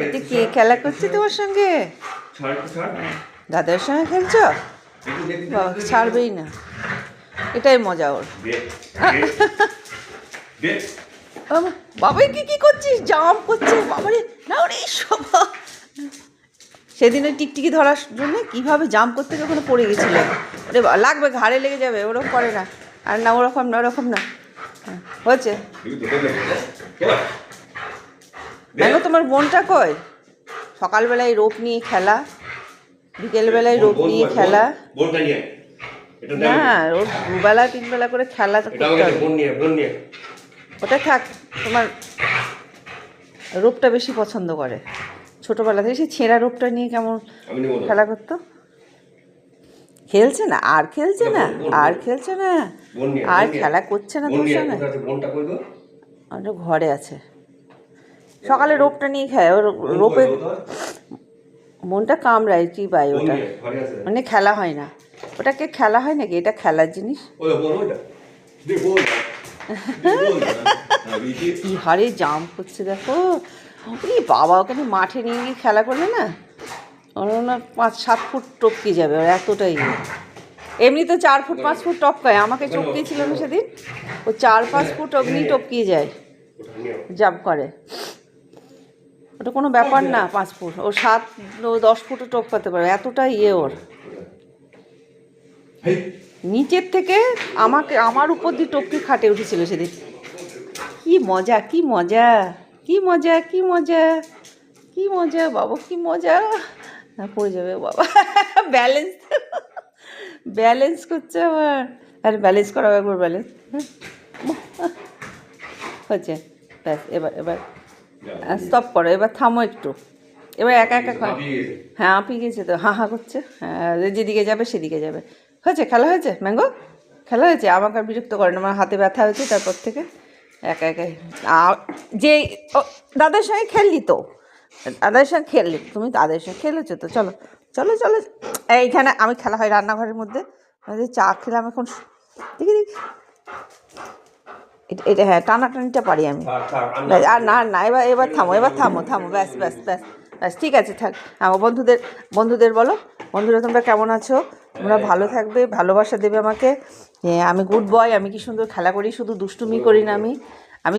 এটা কে খেলা করছে তোমার সঙ্গে? দাদার সঙ্গে খেলছো? বাবা ছাড়বেই না, এটাই মজা ওর। বাবা কি করছিস? জাম্প করছে বাবারে, না ওরে সব। সেদিন ওই টিকটিকি ধরার জন্য কীভাবে জাম্প করতে ওখানে পড়ে গেছিল। ওরে লাগবে, ঘাড়ে লেগে যাবে, ওরকম করে না। আর না ওরকম না, ওরকম না। হয়েছে। দেখো তোমার বোনটা কই? সকালবেলায় রোপ নিয়ে খেলা, বিকেলবেলায় রোপ নিয়ে খেলা। না ওর দুবেলা তিনবেলা করে খেলা করতে হবে। ওটা থাক, তোমার রোপটা বেশি পছন্দ করে। ছোটোবেলা থেকে সেই ছেঁড়া রোপটা নিয়ে কেমন খেলা করতো। খেলছে না আর, খেলছে না আর, খেলছে না আর, খেলা করছে না তোর সঙ্গে। ওটা ঘরে আছে, সকালে রোপটা নিয়ে খায়। ওর রোপে মনটা কামড়ায়, চিবায় ওটা, মানে খেলা হয় না। ওটাকে খেলা হয় নাকি? এটা খেলার জিনিস। কি হারে জাম্প করছে দেখো। এই বাবা, ওখানে মাঠে নিয়ে গিয়ে খেলা করলে না, ওর না 5-7 ফুট টপকে যাবে, ওর এতটাই। এমনি তো 4 ফুট 5 ফুট টপকায়, আমাকে চপকিয়েছিল না সেদিন। ও 4-5 ফুট অগ্নি টপকিয়ে যায়, জাম্প করে। ওটা কোনো ব্যাপার না, 5 ফুট, ও 7-10 ফুটও টপকাতে পারে, এতটাই ওর। নিচের থেকে আমার উপর দিয়ে টপকে খাটে উঠেছিল সেদিন। কি মজা, কি মজা, কি মজা, কি মজা, কি মজা বাবা, কি মজা। পড়ে যাবে বাবা। ব্যালেন্স ব্যালেন্স করছে আমার। আরে ব্যালেন্স করাবো একবার, ব্যালেন্স হচ্ছে। ব্যাস, এবার স্টপ করো, এবার থামো একটু। এবার একা একা হ্যাঁ আপি গেছে তো, হা করছে। হ্যাঁ, যেদিকে যাবে সেদিকে যাবে। হয়েছে, খেলা হয়েছে ম্যাঙ্গো, খেলা হয়েছে। আমাকে আর বিরক্ত করে না, আমার হাতে ব্যথা হয়েছে তারপর থেকে একা একাই। যে দাদার সঙ্গে খেললি তো, দাদার সঙ্গে খেললি, তুমি দাদার সঙ্গে খেলেছো তো, চলো চলো চলো। এইখানে আমি খেলা হয় রান্নাঘরের মধ্যে, চা খেলাম এখন। দেখি দেখি এটা, হ্যাঁ টানাটানিটা পারি আমি। আর না এবার থামো, এবার থামো থামো, ব্যাস ব্যাস ব্যাস ব্যাস, ঠিক আছে থাক। আমার বন্ধুদের বলো, বন্ধুরা তোমরা কেমন আছো? তোমরা ভালো থাকবে, ভালোবাসা দেবে আমাকে। আমি গুড বয়, আমি কি সুন্দর খেলা করি, শুধু দুষ্টুমি করি না আমি।